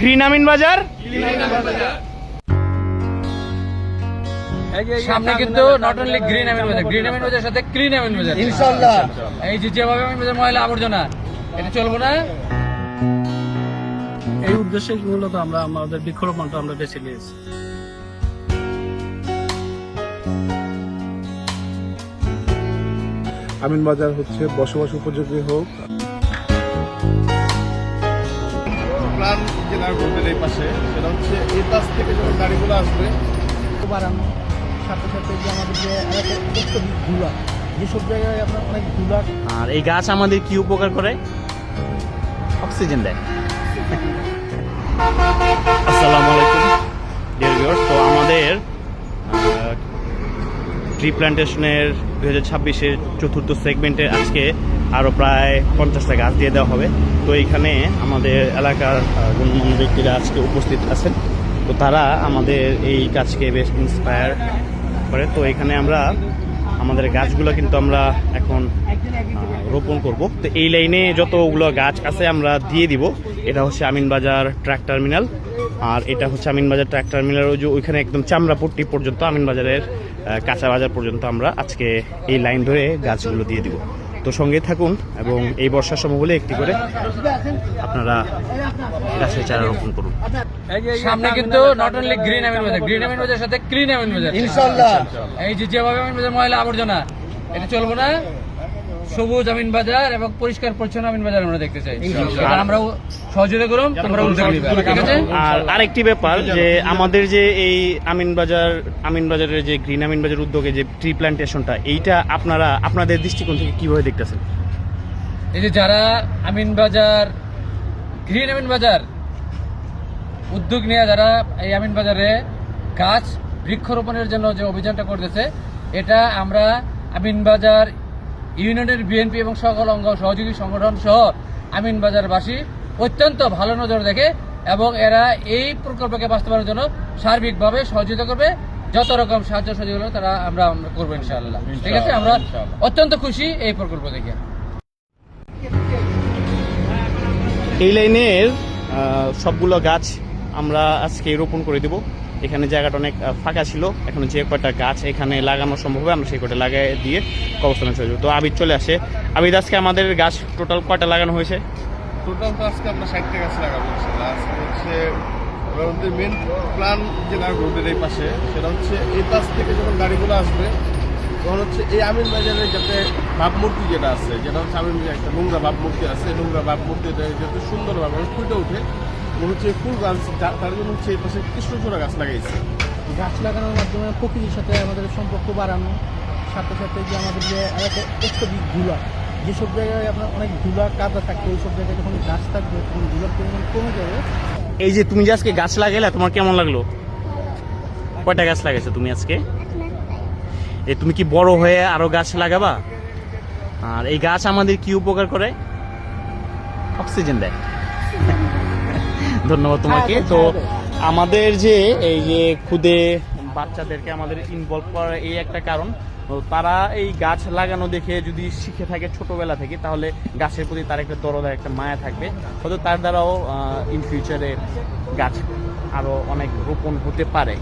Green আমিন বাজার। সামনে কিন্তু নট অনলি গ্রিন আমিন বাজার, গ্রিন আমিন বাজারের সাথে ক্লিন আমিন বাজার ইনশাআল্লাহ। এই যে যেভাবে আমিন বাজার ময়লা আবর্জনা এটা চলবো না, এই উদ্দেশ্যে মূলত আমরা আমাদের বৃক্ষরোপণটা আমরা বেছে নিয়েছি। আমিন বাজার হচ্ছে বসবাস উপযোগী হোক। প্ল্যান জেলার রোডের এই পাশে, সেটা হচ্ছে এই পাশ থেকে যখন গাড়িগুলো আসবে বাড়ানো, সাথে সাথে যে আমাদের যে এলাকার ধুলা, যেসব জায়গায় আপনার অনেক ধুলা। আর এই গাছ আমাদের কি উপকার করে? অক্সিজেন দেয়। আসসালামু আলাইকুম ডিয়ার ভিউয়ার্স। তো আমাদের ট্রি প্ল্যান্টেশনের 2026-এর চতুর্থ সেগমেন্টে আজকে আরও প্রায় 50টা গাছ দিয়ে দেওয়া হবে। তো এইখানে আমাদের এলাকার গণ্যমান্য ব্যক্তিরা আজকে উপস্থিত আছেন। তো তারা আমাদের এই কাজকে বেশ ইন্সপায়ার করে। তো এখানে আমরা আমাদের গাছগুলো কিন্তু আমরা এখন রোপণ করব। তো এই লাইনে যতগুলো গাছ আছে আমরা দিয়ে দিব। এটা হচ্ছে আমিনবাজার ট্রাক টার্মিনাল, আর এটা হচ্ছে আমিনবাজার ট্রাক টার্মিনাল যে ওইখানে একদম চামড়াপট্টি পর্যন্ত, আমিনবাজারের কাঁচা বাজার পর্যন্ত আমরা আজকে এই লাইন ধরে গাছগুলো দিয়ে দিব। তো সঙ্গে থাকুন এবং এই বর্ষার সময় বলে একটি করে আপনারা গাছের চারা রোপণ করুন। সামনে কিন্তু নট অনলি গ্রিন আমিন বাজার, গ্রিন আমিন বাজারের সাথে ক্লিন আমিন বাজার ইনশাআল্লাহ। এই যে যেভাবে আমিন বাজার ময়লা আবর্জনা এটা চলবো না, সবুজ আমিন বাজার এবং পরিষ্কার পরিচ্ছন্ন আমিন বাজার আমরা দেখতে চাই। আমরাও সহযোগিতা করুন, তোমরা উদ্যোগ নিবে, ঠিক আছে? আর আরেকটি ব্যাপার যে আমাদের যে এই আমিনবাজারের যে গ্রিন আমিনবাজার উদ্যোগে যে ট্রি প্ল্যান্টেশনটা, এইটা আপনারা আপনাদের দৃষ্টিকোণ থেকে কিভাবে দেখতেছেন? এই যে যারা আমিন বাজার, গ্রিন আমিন বাজার উদ্যোগ নিয়ে যারা এই আমিন বাজারে গাছ বৃক্ষরোপণের জন্য যে অভিযানটা করতেছে, এটা আমরা আমিন বাজার ইউনিয়নের বিএনপি এবং সকল অঙ্গ সহযোগী সংগঠন সহ আমিন বাজারবাসী অত্যন্ত ভালো নজর দেখে এবং এরা এই প্রকল্পকে বাস্তবায়নের জন্য সার্বিকভাবে সহযোগিতা করবে। যত রকম সাহায্য সহযোগিতা তারা আমরা করবো ইনশাআল্লাহ, ঠিক আছে? আমরা অত্যন্ত খুশি এই প্রকল্প দেখে। এই লাইনের সবগুলো গাছ আমরা আজকে রোপণ করে দেব। এখানে জায়গাটা অনেক ফাঁকা ছিল, এখন যে কয়টা গাছ এখানে লাগানো সম্ভব হবে আমরা সেই কয়টা লাগাই দিয়ে কবরস্থানে চলে যাবো। তো আবিদ চলে আসে। আবিদ, আজকে আমাদের গাছ টোটাল কয়টা লাগানো হয়েছে? টোটাল তো আজকে আমরা 60টা গাছ লাগাবো। আজকে হচ্ছে আমাদের মেন প্ল্যান জেলার রোডের এই পাশে, সেটা হচ্ছে এই পাশ থেকে যখন গাড়িগুলো আসবে তখন হচ্ছে এই আমিন বাজারের যাতে ভাবমূর্তি যেটা আছে, যেটা হচ্ছে আমিন বাজারে একটা নোংরা ভাবমূর্তি আছে, নোংরা ভাবমূর্তিটা যাতে সুন্দরভাবে ফুটে ওঠে হচ্ছে ফুল গাছ, তার জন্য হচ্ছে এই পাশে কৃষ্ণচূড়া গাছ লাগাইছে। গাছ লাগানোর মাধ্যমে প্রকৃতির সাথে আমাদের সম্পর্ক বাড়ানো, সাথে সাথে যে আমাদের যে এলাকার অত্যধিক ধুলা, যেসব জায়গায় আপনার অনেক ধুলা কাদা থাকবে, ওই সব জায়গায় যখন গাছ থাকবে তখন ধুলার পরিমাণ কমে যাবে। এই যে তুমি যে আজকে গাছ লাগাইলা, তোমার কেমন লাগলো? কয়টা গাছ লাগাইছো তুমি আজকে? এই তুমি কি বড় হয়ে আরো গাছ লাগাবা? আর এই গাছ আমাদের কি উপকার করে? অক্সিজেন দেয়। ধন্যবাদ তোমাকে। তো আমাদের যে এই যে খুদে বাচ্চাদেরকে আমাদের ইনভলভ করার এই একটা কারণ, তো তারা এই গাছ লাগানো দেখে যদি শিখে থাকে ছোটবেলা থেকে, তাহলে গাছের প্রতি তার একটা দরদ, একটা মায়া থাকবে। হয়তো তার দ্বারাও ইন ফিউচারে গাছ আরো অনেক রোপণ হতে পারে।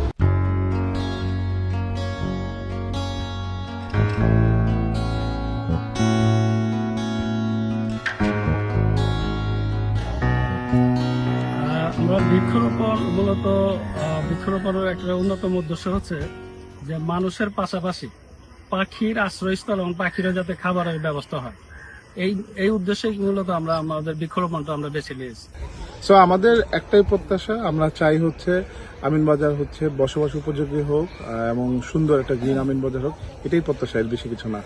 আমরা বৃক্ষরোপণের একটা অন্যতম উদ্দেশ্য হচ্ছে যে মানুষের পাশাপাশি পাখির আশ্রয়স্থল এবং পাখিরা যাতে খাবারের ব্যবস্থা হয়, এই উদ্দেশ্যে মূলত আমরা আমাদের বৃক্ষরোপণটা আমরা বেছে নিয়েছি। সো আমাদের একটাই প্রত্যাশা, আমরা চাই হচ্ছে আমিন বাজার হচ্ছে বসবাস উপযোগী হোক এবং সুন্দর একটা গ্রিন আমিন বাজার হোক। এটাই প্রত্যাশা, এর বেশি কিছু না।